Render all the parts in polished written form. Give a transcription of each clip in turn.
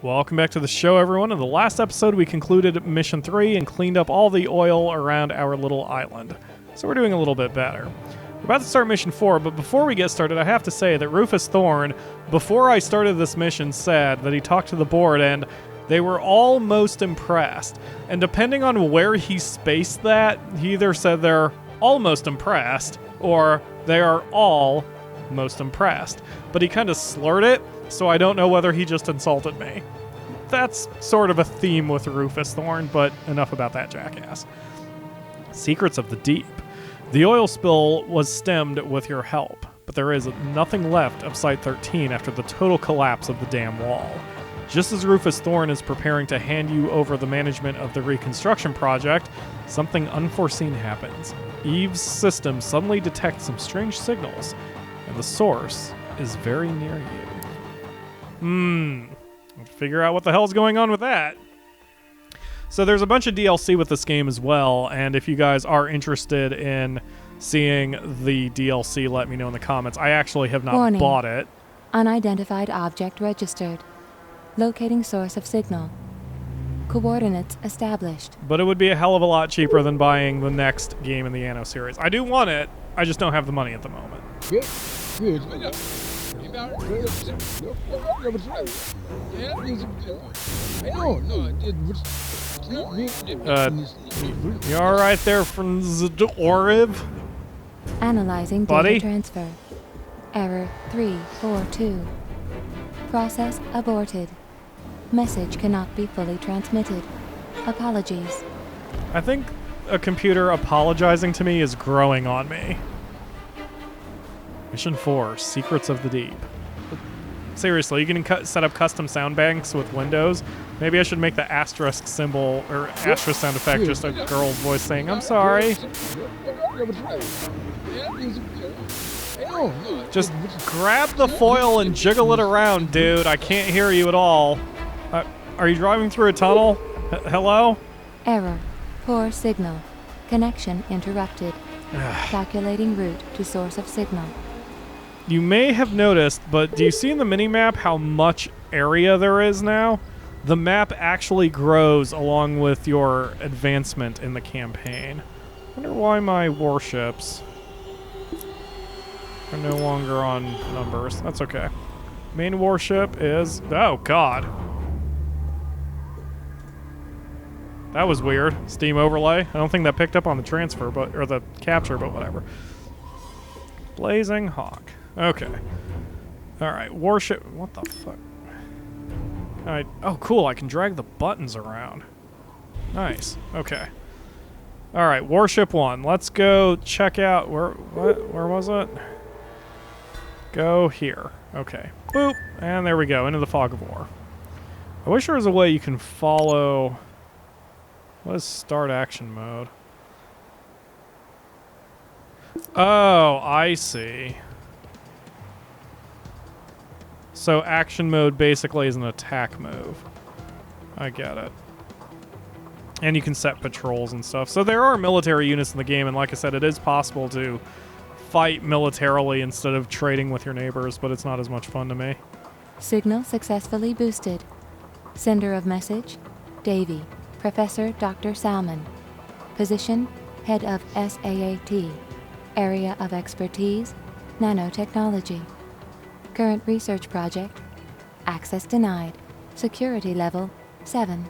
Welcome back to the show, everyone. In the last episode, we concluded Mission 3 and cleaned up all the oil around our little island. So we're doing a little bit better. We're about to start Mission 4, but before we get started, I have to say that Rufus Thorne, before I started this mission, said that he talked to the board and they were all most impressed. And depending on where he spaced that, he either said they're almost impressed or they are all most impressed. But he kind of slurred it, so I don't know whether he just insulted me. That's sort of a theme with Rufus Thorne, but enough about that jackass. Secrets of the Deep. The oil spill was stemmed with your help, but there is nothing left of Site 13 after the total collapse of the dam wall. Just as Rufus Thorne is preparing to hand you over the management of the reconstruction project, something unforeseen happens. Eve's system suddenly detects some strange signals, and the source is very near you. Figure out what the hell's going on with that. So there's a bunch of DLC with this game as well, and if you guys are interested in seeing the DLC, let me know in the comments. I actually have not bought it. Unidentified object registered. Locating source of signal. Coordinates established. But it would be a hell of a lot cheaper than buying the next game in the Anno series. I do want it, I just don't have the money at the moment. You alright there from Zoriv? Analyzing Buddy? data transfer. Error 342. Process aborted. Message cannot be fully transmitted. Apologies. I think a computer apologizing to me is growing on me. Mission 4, Secrets of the Deep. Seriously, you can set up custom sound banks with Windows. Maybe I should make the asterisk symbol, or asterisk sound effect, just a girl's voice saying, "I'm sorry." Just grab the foil and jiggle it around, dude. I can't hear you at all. Are you driving through a tunnel? Hello? Error. Poor signal. Connection interrupted. Calculating route to source of signal. You may have noticed, but do you see in the minimap how much area there is now? The map actually grows along with your advancement in the campaign. I wonder why my warships are no longer on numbers. That's okay. Main warship is... Oh, God. That was weird. Steam overlay. I don't think that picked up on the transfer, or the capture, but whatever. Blazing Hawk. Okay. Alright, warship... What the fuck? Alright. Oh, cool. I can drag the buttons around. Nice. Okay. Alright, warship 1. Let's go check out... Where was it? Go here. Okay. Boop. And there we go. Into the fog of war. I wish there was a way you can follow... What is start action mode? Oh, I see. So action mode basically is an attack move. I get it. And you can set patrols and stuff. So there are military units in the game, and like I said, it is possible to fight militarily instead of trading with your neighbors, but it's not as much fun to me. Signal successfully boosted. Sender of message, Davy. Professor Dr. Salmon. Position, Head of SAAT. Area of Expertise, Nanotechnology. Current research project, access denied. Security level, 7.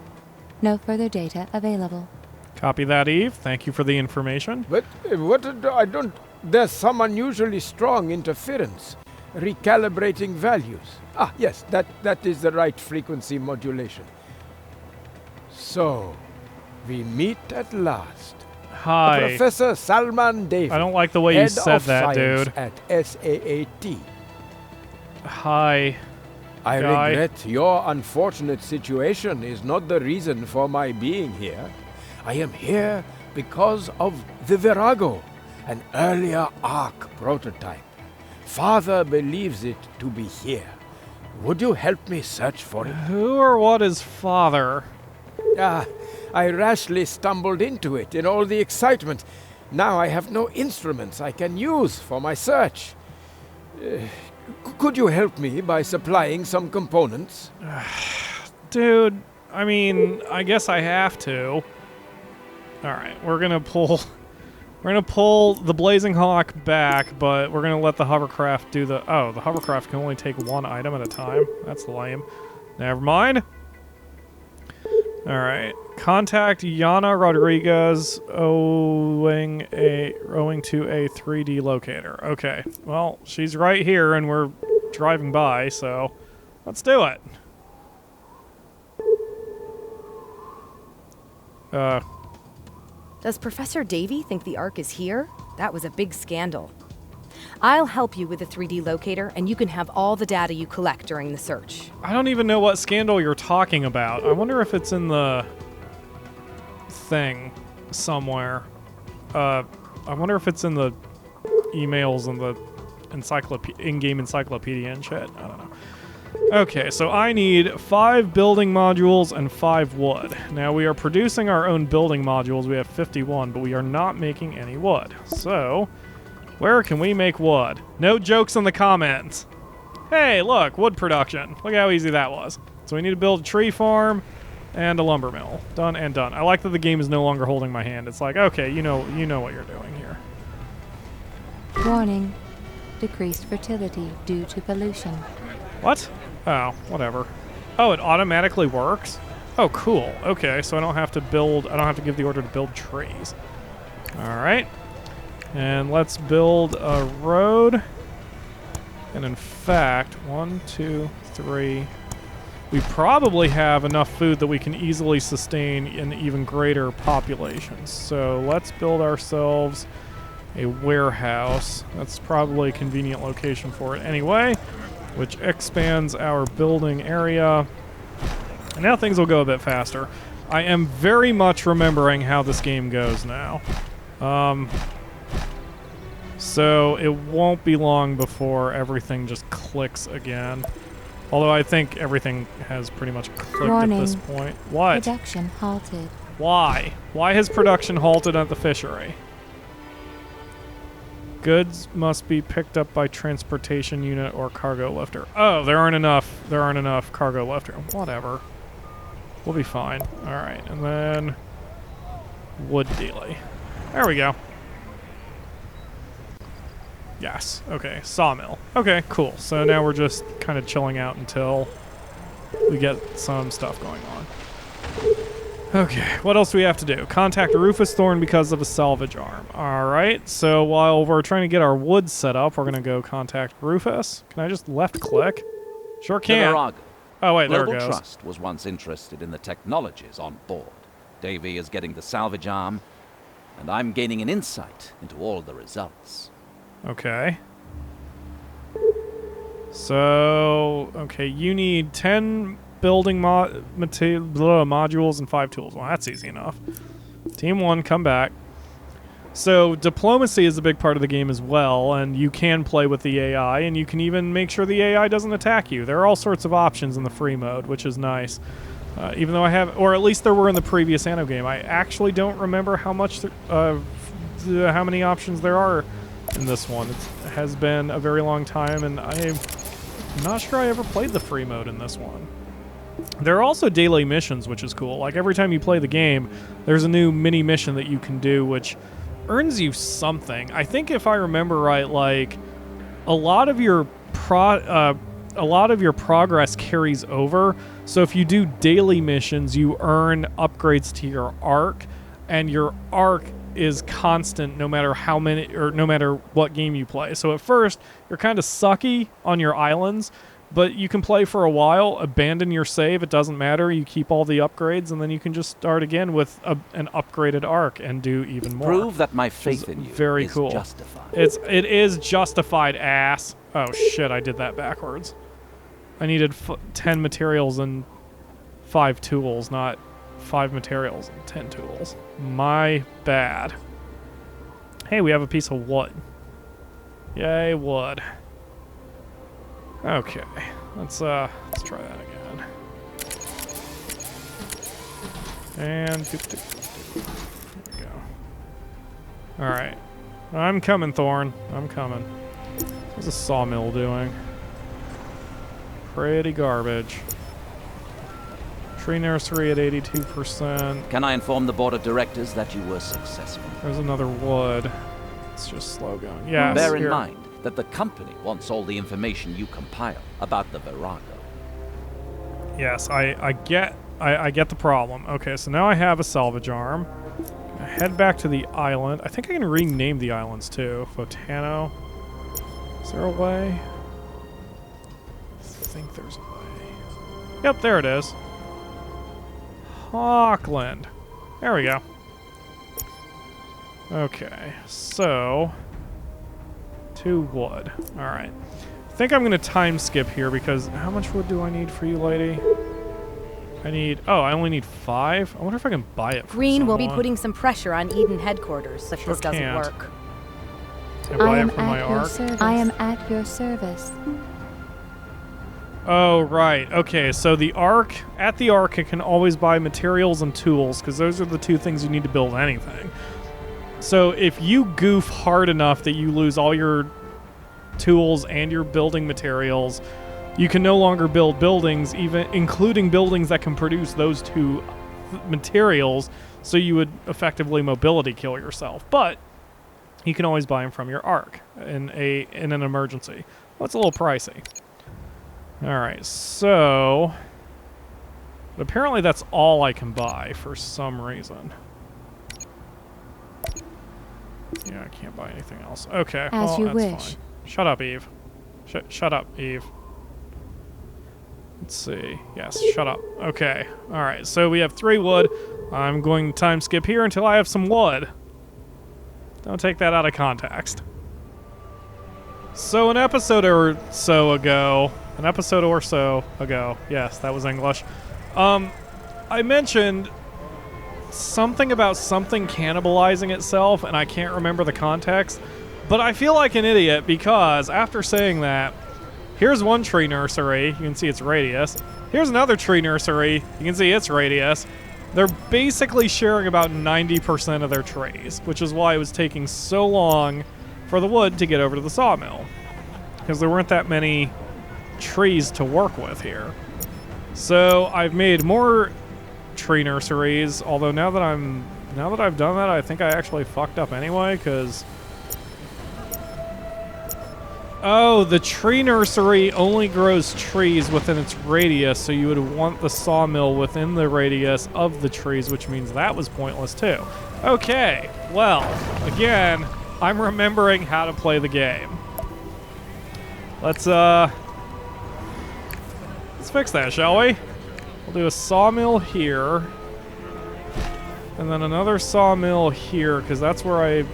No further data available. Copy that, Eve. Thank you for the information. But I don't... There's some unusually strong interference. Recalibrating values. Ah, yes, that is the right frequency modulation. So, we meet at last. Hi. Professor Salman David. I don't like the way you said that, dude. At SAAT. Hi. I regret your unfortunate situation is not the reason for my being here. I am here because of the Virago, an earlier Ark prototype. Father believes it to be here. Would you help me search for it? Who or what is Father? I rashly stumbled into it in all the excitement. Now I have no instruments I can use for my search. Could you help me by supplying some components? Dude, I mean, I guess I have to. Alright, we're gonna pull the Blazing Hawk back, but we're gonna let the hovercraft do the... Oh, the hovercraft can only take one item at a time? That's lame. Never mind. Alright. Contact Yana Rodriguez owing to a 3D locator. Okay. Well, she's right here and we're driving by, so let's do it. Does Professor Davy think the Ark is here? That was a big scandal. I'll help you with the 3D locator, and you can have all the data you collect during the search. I don't even know what scandal you're talking about. I wonder if it's in the thing somewhere. I wonder if it's in the emails and the in-game encyclopedia and shit. I don't know. Okay, so I need 5 building modules and 5 wood. Now we are producing our own building modules. We have 51, but we are not making any wood. So, where can we make wood? No jokes in the comments. Hey, look, wood production. Look how easy that was. So we need to build a tree farm and a lumber mill. Done and done. I like that the game is no longer holding my hand. It's like, okay, you know what you're doing here. Warning. Decreased fertility due to pollution. What? Oh, whatever. Oh, it automatically works? Oh, cool. Okay, so I don't have to give the order to build trees. Alright. And let's build a road. And in fact, 1, 2, 3. We probably have enough food that we can easily sustain an even greater population. So let's build ourselves a warehouse. That's probably a convenient location for it anyway, which expands our building area. And now things will go a bit faster. I am very much remembering how this game goes now. So it won't be long before everything just clicks again. Although I think everything has pretty much clicked Warning. at this point. What? Production halted. Why? Why has production halted at the fishery? Goods must be picked up by transportation unit or cargo lifter. Oh, there aren't enough cargo lifter. Whatever. We'll be fine. All right, and then wood dealy. There we go. Yes. Okay, sawmill. Okay, cool. So now we're just kind of chilling out until we get some stuff going on. Okay, what else do we have to do? Contact Rufus Thorne because of a salvage arm. Alright, so while we're trying to get our wood set up, we're going to go contact Rufus. Can I just left click? Sure can. Oh wait, there it goes. Global Trust was once interested in the technologies on board. Davy is getting the salvage arm, and I'm gaining an insight into all the results. Okay. So, okay, you need 10 building modules and 5 tools. Well, that's easy enough. Team 1, come back. So, diplomacy is a big part of the game as well, and you can play with the AI, and you can even make sure the AI doesn't attack you. There are all sorts of options in the free mode, which is nice. Even though I have, or at least there were in the previous Anno game. I actually don't remember how many options there are in this one. It has been a very long time, and I'm not sure I ever played the free mode in this one. There are also daily missions, which is cool. Like, every time you play the game, there's a new mini mission that you can do, which earns you something. I think if I remember right, like, a lot of your progress carries over. So if you do daily missions, you earn upgrades to your arc, and your arc is constant no matter how many, or no matter what game you play. So at first, you're kind of sucky on your islands, but you can play for a while, abandon your save, it doesn't matter, you keep all the upgrades, and then you can just start again with an upgraded arc and do even more. Prove that my faith in you very is cool. justified. It is justified, ass. Oh shit, I did that backwards. I needed 10 materials and 5 tools, not 5 materials and 10 tools. My bad. Hey, we have a piece of wood. Yay, wood. Okay, let's try that again. And there we go. All right, I'm coming, Thorn. I'm coming. What's a sawmill doing? Pretty garbage. Tree nursery at 82%. Can I inform the board of directors that you were successful? There's another wood. It's just slow going. Yeah. Bear in mind that the company wants all the information you compile about the Virago. Yes, I get the problem. Okay, so now I have a salvage arm. I head back to the island. I think I can rename the islands too. Fotano. Is there a way? I think there's a way. Yep, there it is. Auckland. There we go. Okay, so 2 wood. All right. I think I'm going to time skip here because how much wood do I need for you, lady? I only need 5? I wonder if I can buy it from Green will someone. be putting some pressure on Eden headquarters if Sure this doesn't can't. work. Can I buy it from my arc? I am at your service. Oh, right. Okay, so the arc, at the arc, it can always buy materials and tools, because those are the 2 things you need to build anything. So if you goof hard enough that you lose all your tools and your building materials, you can no longer build buildings, even including buildings that can produce those 2 materials, so you would effectively mobility kill yourself. But you can always buy them from your arc in an emergency. Well, it's a little pricey. All right, so but apparently that's all I can buy for some reason. Yeah, I can't buy anything else. Okay, As well, you that's wish. fine. Shut up, Eve. Shut up, Eve. Let's see. Yes, shut up. Okay. All right, so we have 3 wood. I'm going to time skip here until I have some wood. Don't take that out of context. So an episode or so ago, yes, that was English, I mentioned something about something cannibalizing itself, and I can't remember the context, but I feel like an idiot because after saying that, here's one tree nursery, you can see its radius. Here's another tree nursery, you can see its radius. They're basically sharing about 90% of their trees, which is why it was taking so long for the wood to get over to the sawmill, because there weren't that many trees to work with here. So I've made more tree nurseries, although now that I've done that, I think I actually fucked up anyway, because oh, the tree nursery only grows trees within its radius, so you would want the sawmill within the radius of the trees, which means that was pointless too. Okay, well, again, I'm remembering how to play the game. Let's fix that, shall we? We'll do a sawmill here, and then another sawmill here, because that's where I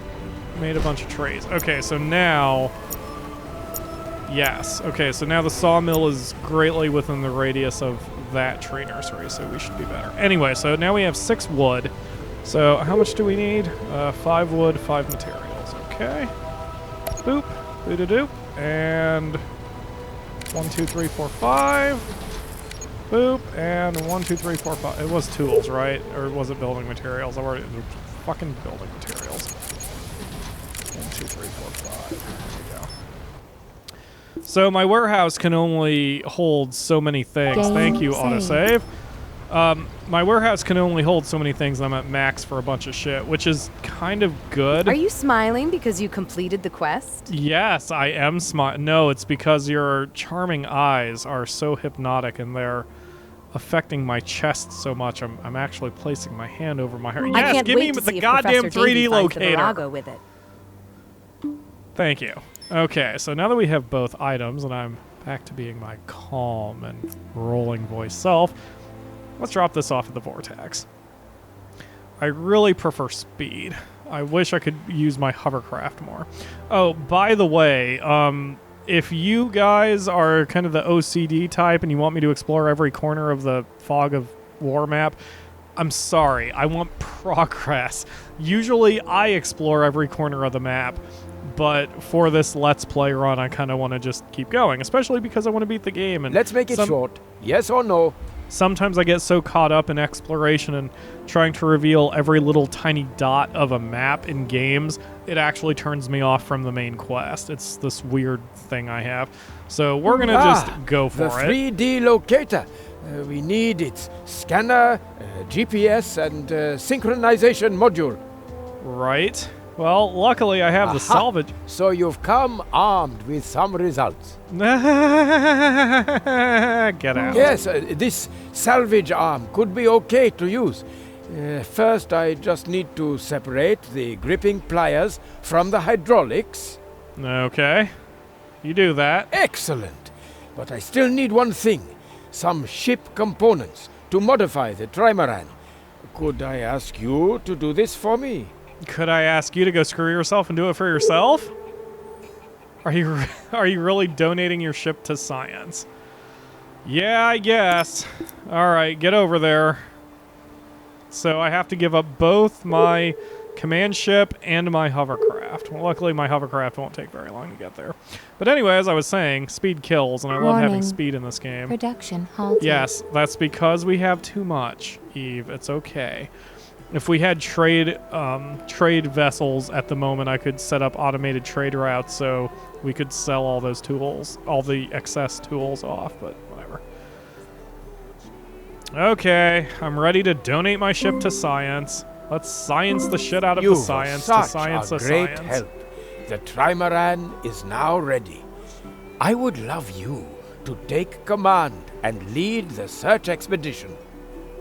made a bunch of trees. Okay, so now... Yes. Okay, so now the sawmill is greatly within the radius of that tree nursery, so we should be better. Anyway, so now we have 6 wood. So how much do we need? 5 wood, 5 materials. Okay. Boop. Boop-a-doop. And 1, 2, 3, 4, 5. Boop. And 1, 2, 3, 4, 5. It was tools, right? Or was it building materials? I've already... Fucking building materials. 1, 2, 3, 4, 5. There we go. So my warehouse can only hold so many things. Thank you, autosave. My warehouse can only hold so many things, and I'm at max for a bunch of shit, which is kind of good. Are you smiling because you completed the quest? Yes, I am smiling. No, it's because your charming eyes are so hypnotic, and they're affecting my chest so much. I'm actually placing my hand over my heart. I Yes, can't give wait me to the see if goddamn Professor Davey 3D finds the locator. Virago with it. Thank you. Okay, so now that we have both items, and I'm back to being my calm and rolling voice self, let's drop this off at the vortex. I really prefer speed. I wish I could use my hovercraft more. Oh, by the way, if you guys are kind of the OCD type and you want me to explore every corner of the Fog of War map, I'm sorry, I want progress. Usually I explore every corner of the map, but for this Let's Play run, I kind of want to just keep going, especially because I want to beat the game. And Let's make it short. Yes or no? Sometimes I get so caught up in exploration and trying to reveal every little tiny dot of a map in games, it actually turns me off from the main quest. It's this weird thing I have. So we're going to just go for the it. 3D locator. We need its scanner, GPS, and synchronization module. Right. Well, luckily I have the Aha. salvage. So you've come armed with some results. Get out. Yes, this salvage arm could be okay to use. First, I just need to separate the gripping pliers from the hydraulics. Okay. You do that. Excellent. But I still need one thing. Some ship components to modify the trimaran. Could I ask you to do this for me? Could I ask you to go screw yourself and do it for yourself? Are you really donating your ship to science? Yeah, I guess. All right, get over there. So I have to give up both my command ship and my hovercraft. Well, luckily my hovercraft won't take very long to get there. But anyway, as I was saying, speed kills, and I love having Warning. speed in this game. Production halted. Yes, that's because we have too much, Eve. It's okay. If we had trade vessels at the moment, I could set up automated trade routes so we could sell all those tools, all the excess tools off, but whatever. Okay, I'm ready to donate my ship to science. Let's science the shit out of You the science were to such science a the great science. help. The trimaran is now ready. I would love you to take command and lead the search expedition.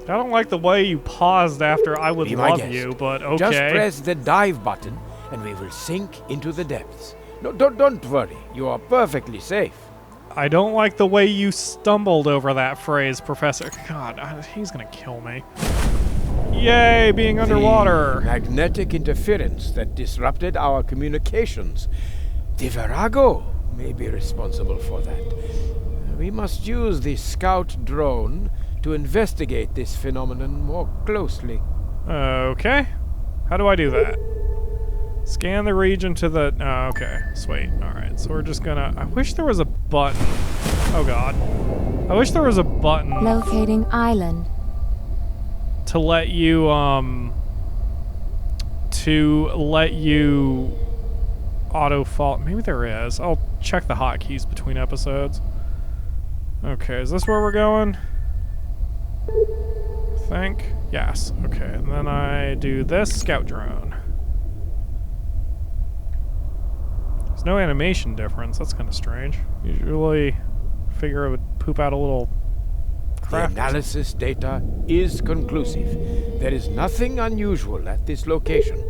I don't like the way you paused after I would Be my love guest. you, but okay. Just press the dive button and we will sink into the depths. No, don't worry. You are perfectly safe. I don't like the way you stumbled over that phrase, Professor. God, he's gonna kill me. Yay, being The underwater. magnetic interference that disrupted our communications. The Virago may be responsible for that. We must use the scout drone to investigate this phenomenon more closely. Okay. How do I do that? Scan the region to the... Oh, okay. Sweet. Alright, so we're just gonna... I wish there was a button. Oh, God. I wish there was a button Locating island. to let you, auto-fault... Maybe there is. I'll check the hotkeys between episodes. Okay, is this where we're going? I think. Yes. Okay, and then I do this scout drone. There's no animation difference. That's kind of strange. Usually, figure it would poop out a little The crap. analysis data is conclusive. There is nothing unusual at this location.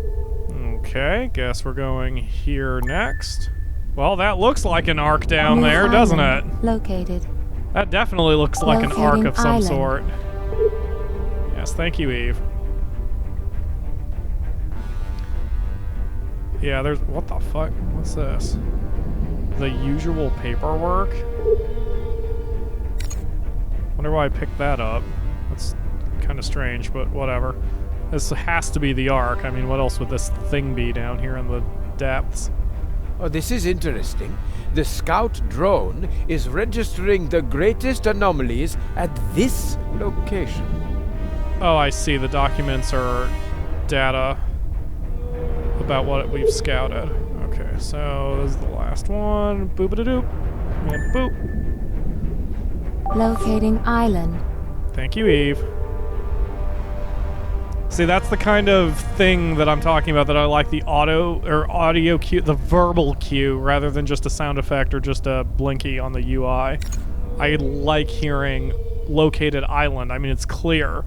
Okay, guess we're going here next. Well, that looks like an arc down New there, doesn't it? island Located. That definitely looks like an arc Locating of some island. sort. Yes, thank you, Eve. Yeah, there's... What the fuck? What's this? The usual paperwork? Wonder why I picked that up. That's kind of strange, but whatever. This has to be the Ark. I mean, what else would this thing be down here in the depths? Oh, this is interesting. The scout drone is registering the greatest anomalies at this location. Oh, I see. The documents are data about what we've scouted. Okay, so this is the last one. Boop-a-da-doop. And boop. Locating island. Thank you, Eve. See, that's the kind of thing that I'm talking about, that I like the audio cue, the verbal cue, rather than just a sound effect or just a blinky on the UI. I like hearing located island. I mean, it's clear.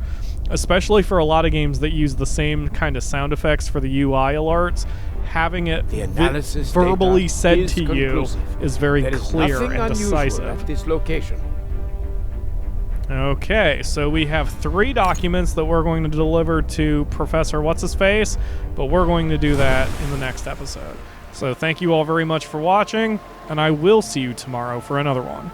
Especially for a lot of games that use the same kind of sound effects for the UI alerts, having it The analysis verbally data said is to you conclusive. is very There is clear nothing and unusual decisive. at this location. Okay, so we have 3 documents that we're going to deliver to Professor What's-His-Face, but we're going to do that in the next episode. So thank you all very much for watching, and I will see you tomorrow for another one.